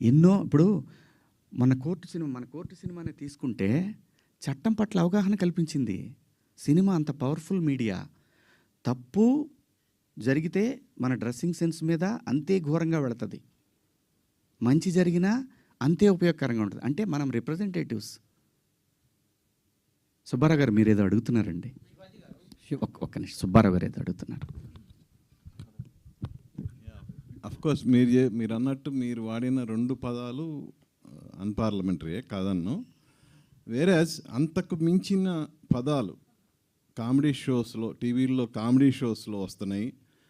ఎన్నో ఇప్పుడు మన కోర్టు సినిమాని తీసుకుంటే చట్టం పట్ల అవగాహన కల్పించింది. సినిమా అంత పవర్ఫుల్ మీడియా. తప్పు జరిగితే మన డ్రెస్సింగ్ సెన్స్ మీద అంతే ఘోరంగా వెళుతుంది, మంచి జరిగినా అంతే ఉపయోగకరంగా ఉంటుంది. అంటే మనం రిప్రజెంటేటివ్స్. సుబ్బారావు గారు మీరేదో అడుగుతున్నారండి. ఒక్క నిమిషం, సుబ్బారావు గారు ఏదో అడుగుతున్నారు. అఫ్కోర్స్ మీరు అన్నట్టు మీరు వాడిన 2 పదాలు అన్పార్లమెంటరీయే కాదన్ను. వేరే అంతకు మించిన పదాలు కామెడీ షోస్లో, టీవీల్లో కామెడీ షోస్లో వస్తున్నాయి.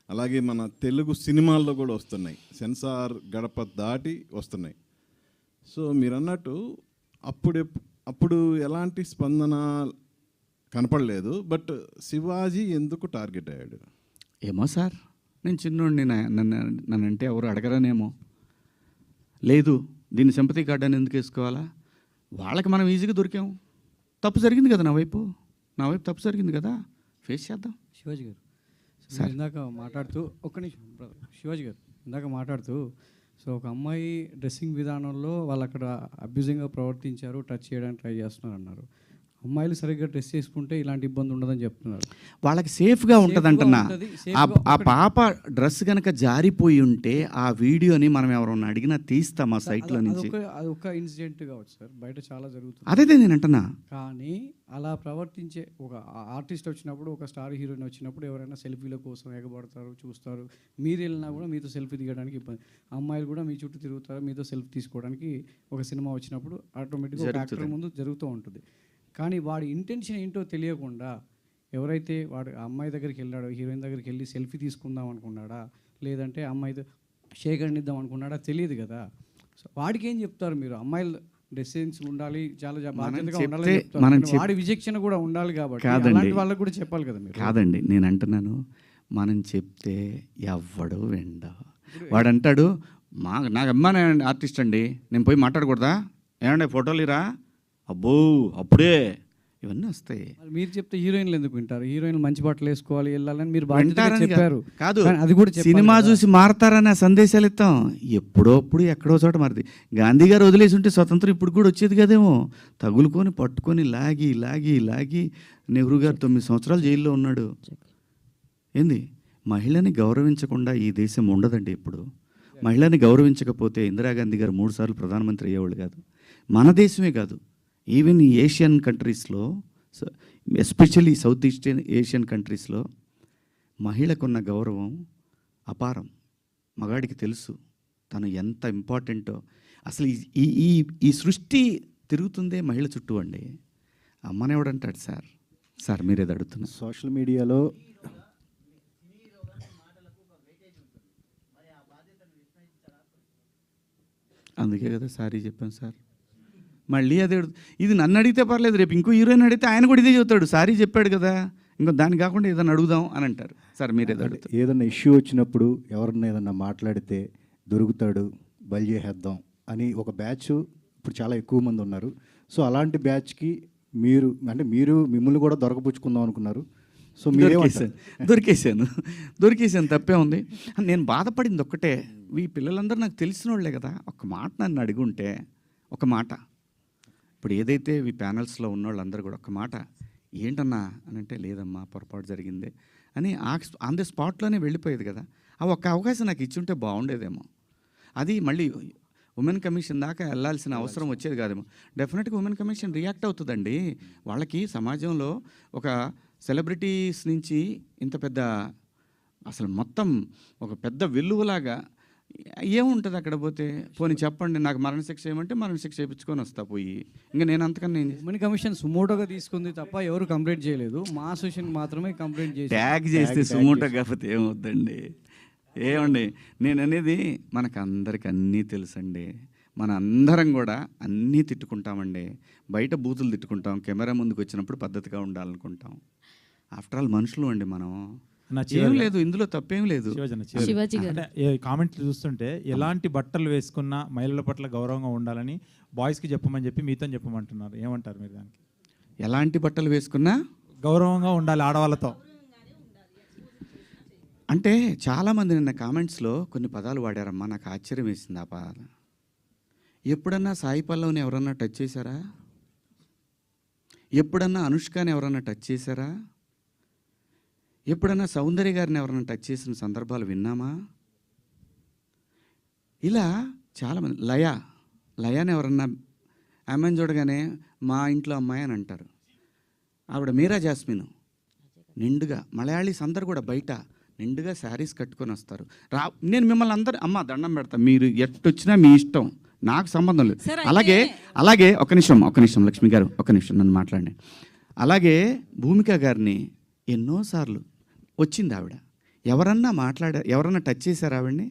అలాగే మన తెలుగు సినిమాల్లో కూడా వస్తున్నాయి, సెన్సార్ గడప దాటి వస్తున్నాయి. సో మీరు అన్నట్టు అప్పుడు ఎలాంటి స్పందన కనపడలేదు. బట్ శివాజీ ఎందుకు టార్గెట్ అయ్యాడు? ఏమో సార్, నేను చిన్నోడిని, నన్నంటే ఎవరు అడగరనేమో. లేదు దీన్ని సింపతి కార్డ్ అని ఎందుకు వేసుకోవాలా? వాళ్ళకి మనం ఈజీగా దొరికాము. తప్పు జరిగింది కదా, నా వైపు తప్పు జరిగింది కదా, ఫేస్ చేద్దాం. శివాజీ గారు సార్ ఇందాక మాట్లాడుతూ ఒక్క నిమిషం శివాజీ గారు ఇందాక మాట్లాడుతూ సో ఒక అమ్మాయి డ్రెస్సింగ్ విధానంలో వాళ్ళు అక్కడ అబ్యూజింగ్గా ప్రవర్తించారు, టచ్ చేయడానికి ట్రై చేస్తున్నారు అన్నారు. అమ్మాయిలు సరిగ్గా డ్రెస్ చేసుకుంటే ఇలాంటి ఇబ్బంది ఉండదని చెప్తున్నారు. వాళ్ళకి సేఫ్గా ఉంటుంది అంటున్నా. ఆ పాప డ్రెస్ కనుక జారిపోయి ఉంటే ఆ వీడియోని మనం ఎవరన్నా అడిగినా తీస్తాం ఆ సైట్లో నుంచి. అది ఒక ఇన్సిడెంట్ కావచ్చు సార్, బయట చాలా జరుగుతుంది. అదే నేను అంటున్నా. కానీ అలా ప్రవర్తించే ఒక ఆర్టిస్ట్ వచ్చినప్పుడు, ఒక స్టార్ హీరోయిన్ వచ్చినప్పుడు ఎవరైనా సెల్ఫీల కోసం ఎగబడతారు, చూస్తారు. మీరు వెళ్ళినా కూడా మీతో సెల్ఫీ దిగడానికి ఇబ్బంది. అమ్మాయిలు కూడా మీ చుట్టూ తిరుగుతారు, మీతో సెల్ఫీ తీసుకోవడానికి. ఒక సినిమా వచ్చినప్పుడు ఆటోమేటిక్గా యాక్టర్ ముందు జరుగుతూ ఉంటుంది. కానీ వాడి ఇంటెన్షన్ ఏంటో తెలియకుండా ఎవరైతే వాడు ఆ అమ్మాయి దగ్గరికి వెళ్ళాడో, హీరోయిన్ దగ్గరికి వెళ్ళి సెల్ఫీ తీసుకుందాం అనుకున్నాడా, లేదంటే అమ్మాయితో షేక్ హ్యాండ్ ఇద్దాం అనుకున్నాడా తెలియదు కదా. సో వాడికి ఏం చెప్తారు మీరు? అమ్మాయిలు డ్రెస్సింగ్స్ ఉండాలి, చాలా బాధ్యతగా ఉండాలి, వాడి విచక్షణ కూడా ఉండాలి కాబట్టి అలాంటి వాళ్ళకి కూడా చెప్పాలి కదా మీరు. కాదండి, నేను అంటున్నాను, మనం చెప్తే ఎవ్వడు వెండ. వాడు అంటాడు నాకు అమ్మాయి ఆర్టిస్ట్ అండి, నేను పోయి మాట్లాడకూడదా, ఏమంటే ఫోటోలు ఇరా, అబ్బో అప్పుడే ఇవన్నీ వస్తాయి. మీరు చెప్తే హీరోయిన్లు ఎందుకు వింటారు? హీరోయిన్లు మంచి బట్టలు వేసుకోవాలి, వెళ్ళాలని మీరు చెప్పారు. కాదు, అది కూడా సినిమా చూసి మారతారని సందేశాలు ఇస్తాం. ఎప్పుడోప్పుడు ఎక్కడో చోట మారుతుంది. గాంధీ గారు వదిలేసి ఉంటే స్వతంత్రం ఇప్పుడు కూడా వచ్చేది కదేమో. తగులుకొని పట్టుకొని లాగి లాగి లాగి నెహ్రూ గారు 9 సంవత్సరాలు జైల్లో ఉన్నాడు. ఏంది, మహిళని గౌరవించకుండా ఈ దేశం ఉండదండి. ఇప్పుడు మహిళని గౌరవించకపోతే ఇందిరాగాంధీ గారు 3 సార్లు ప్రధానమంత్రి అయ్యేవాళ్ళు కాదు. మన దేశమే కాదు, ఈవెన్ ఈ ఏషియన్ కంట్రీస్లో, ఎస్పెషల్లీ సౌత్ ఈస్ట్ ఏషియన్ కంట్రీస్లో మహిళకున్న గౌరవం అపారం. మగాడికి తెలుసు తను ఎంత ఇంపార్టెంటో. అసలు ఈ సృష్టి తిరుగుతుందే మహిళ చుట్టూ అండి. అమ్మని ఎవడంటాడు సార్ మీరేది అడుగుతున్నారు. సోషల్ మీడియాలో అందుకే కదా సారీ చెప్పాను సార్. మళ్ళీ అదే ఇది నన్ను అడిగితే పర్లేదు, రేపు ఇంకో హీరోయిన్ అడిగితే ఆయన కూడా ఇదే చెబుతాడు, సారీ చెప్పాడు కదా, ఇంకో దాన్ని కాకుండా ఏదైనా అడుగుదాం అని అంటారు. సార్ మీరు ఏదన్నా ఇష్యూ వచ్చినప్పుడు ఎవరన్నా ఏదన్నా మాట్లాడితే దొరుకుతాడు, బలి చేసేద్దాం అని ఒక బ్యాచ్ ఇప్పుడు చాలా ఎక్కువ మంది ఉన్నారు. సో అలాంటి బ్యాచ్కి మిమ్మల్ని కూడా దొరకపుచ్చుకుందాం అనుకున్నారు. సో దొరికేసాను తప్పే ఉంది. నేను బాధపడింది ఒక్కటే, ఈ పిల్లలందరూ నాకు తెలిసిన వాళ్ళే కదా. ఒక మాట నన్ను అడుగుంటే, ఒక మాట, ఇప్పుడు ఏదైతే ఈ ప్యానల్స్లో ఉన్న వాళ్ళందరూ కూడా ఒక మాట ఏంటన్నా అని అంటే, లేదమ్మా పొరపాటు జరిగింది అని ఆన్ ది స్పాట్లోనే వెళ్ళిపోయేది కదా. ఆ ఒక్క అవకాశం నాకు ఇచ్చుంటే బాగుండేదేమో. అది మళ్ళీ ఉమెన్ కమిషన్ దాకా వెళ్ళాల్సిన అవసరం వచ్చేది కాదేమో. డెఫినెట్గా ఉమెన్ కమిషన్ రియాక్ట్ అవుతుందండి. వాళ్ళకి సమాజంలో ఒక సెలబ్రిటీస్ నుంచి ఇంత పెద్ద అసలు మొత్తం ఒక పెద్ద వెల్లువలాగా ఏముంటుంది అక్కడ పోతే. పోనీ చెప్పండి, నాకు మరణశిక్ష ఏమంటే మరణశిక్ష చేయించుకొని వస్తా పోయి. ఇంకా నేను అంతకన్నా ఉమెన్ కమిషన్ సుమోటోగా తీసుకుంది తప్ప ఎవరు కంప్లైంట్ చేయలేదు. మా అసోసియేషన్ మాత్రమే కంప్లైంట్ చేసి ట్యాగ్ చేస్తే సుమోటో కాకపోతే ఏమవుద్దండి. ఏమండి నేను అనేది, మనకు అందరికి అన్నీ తెలుసండి. మన అందరం కూడా అన్నీ తిట్టుకుంటామండి. బయట బూతులు తిట్టుకుంటాం, కెమెరా ముందుకు వచ్చినప్పుడు పద్ధతిగా ఉండాలనుకుంటాం. ఆఫ్టర్ ఆల్ మనుషులు అండి మనం. ఏం లేదు ఇందులో, తప్పేం లేదు. కామెంట్లు చూస్తుంటే ఎలాంటి బట్టలు వేసుకున్నా మహిళల పట్ల గౌరవంగా ఉండాలని బాయ్స్కి చెప్పమని చెప్పి మీతో చెప్పమంటున్నారు, ఏమంటారు మీరు దానికి? ఎలాంటి బట్టలు వేసుకున్నా గౌరవంగా ఉండాలి ఆడవాళ్ళతో అంటే చాలామంది నిన్న కామెంట్స్లో కొన్ని పదాలు వాడారమ్మా, నాకు ఆశ్చర్యం వేసింది ఆ పదాలు. ఎప్పుడన్నా సాయి పల్లవిని ఎవరన్నా టచ్ చేశారా? ఎప్పుడన్నా అనుష్కని ఎవరన్నా టచ్ చేశారా? ఎప్పుడన్నా సౌందర్య గారిని ఎవరన్నా టచ్ చేసిన సందర్భాలు విన్నామా? ఇలా చాలామంది లయాని ఎవరన్నా ఆమెను చూడగానే మా ఇంట్లో అమ్మాయి అని అంటారు. ఆవిడ మీరా జాస్మిన్ నిండుగా, మలయాళీస్ అందరు కూడా బయట నిండుగా శారీస్ కట్టుకొని వస్తారు. నేను మిమ్మల్ని అందరు అమ్మ దండం పెడతా, మీరు ఎట్టొచ్చినా మీ ఇష్టం, నాకు సంబంధం లేదు. అలాగే ఒక నిమిషం లక్ష్మి గారు, ఒక నిమిషం నన్ను మాట్లాడండి. అలాగే భూమిక గారిని ఎన్నోసార్లు వచ్చింది ఆవిడ. ఎవరన్నా టచ్ చేశారు ఆవిడ్ని?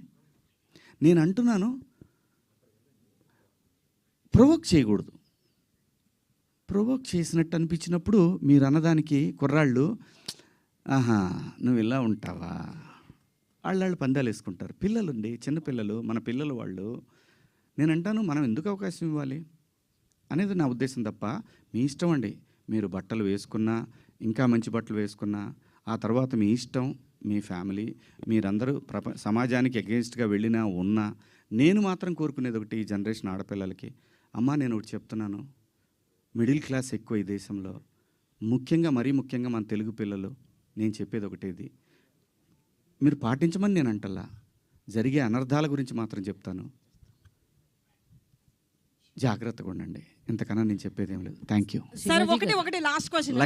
నేను అంటున్నాను, ప్రొవోక్ చేయకూడదు. ప్రొవోక్ చేసినట్టు అనిపించినప్పుడు మీరు అన్నదానికి కుర్రాళ్ళు, ఆహా నువ్వు ఇలా ఉంటావా, వాళ్ళు పందాలు వేసుకుంటారు. పిల్లలండి, చిన్నపిల్లలు, మన పిల్లలు వాళ్ళు. నేను అంటాను, మనం ఎందుకు అవకాశం ఇవ్వాలి అనేది నా ఉద్దేశం తప్ప, మీ ఇష్టం అండి. మీరు బట్టలు వేసుకున్నా, ఇంకా మంచి బట్టలు వేసుకున్నా, ఆ తర్వాత మీ ఇష్టం, మీ ఫ్యామిలీ, మీరందరూ సమాజానికి అగెన్స్ట్గా వెళ్ళినా ఉన్నా, నేను మాత్రం కోరుకునేది ఒకటి, ఈ జనరేషన్ ఆడపిల్లలకి, అమ్మా నేను ఒకటి చెప్తున్నాను, మిడిల్ క్లాస్ ఎక్కువ ఈ దేశంలో, మరీ ముఖ్యంగా మన తెలుగు పిల్లలు. నేను చెప్పేది ఒకటేది, మీరు పాటించమని నేను అంటల్లా, జరిగే అనర్థాల గురించి మాత్రం చెప్తాను. జాగ్రత్తగా ఉండండి, ఇంతకన్నా నేను చెప్పేది ఏం లేదు. Thank you. సార్ ఒకటి లాస్ట్ క్వశ్చన్.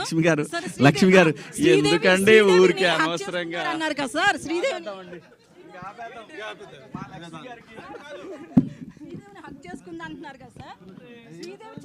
లక్ష్మి గారు ఎందుకండి ఊరికే అనవసరంగా అన్నారు కదా సార్, శ్రీదేవిని హక్ చేసుకుంది అంటున్నారు కదా సార్. శ్రీదేవి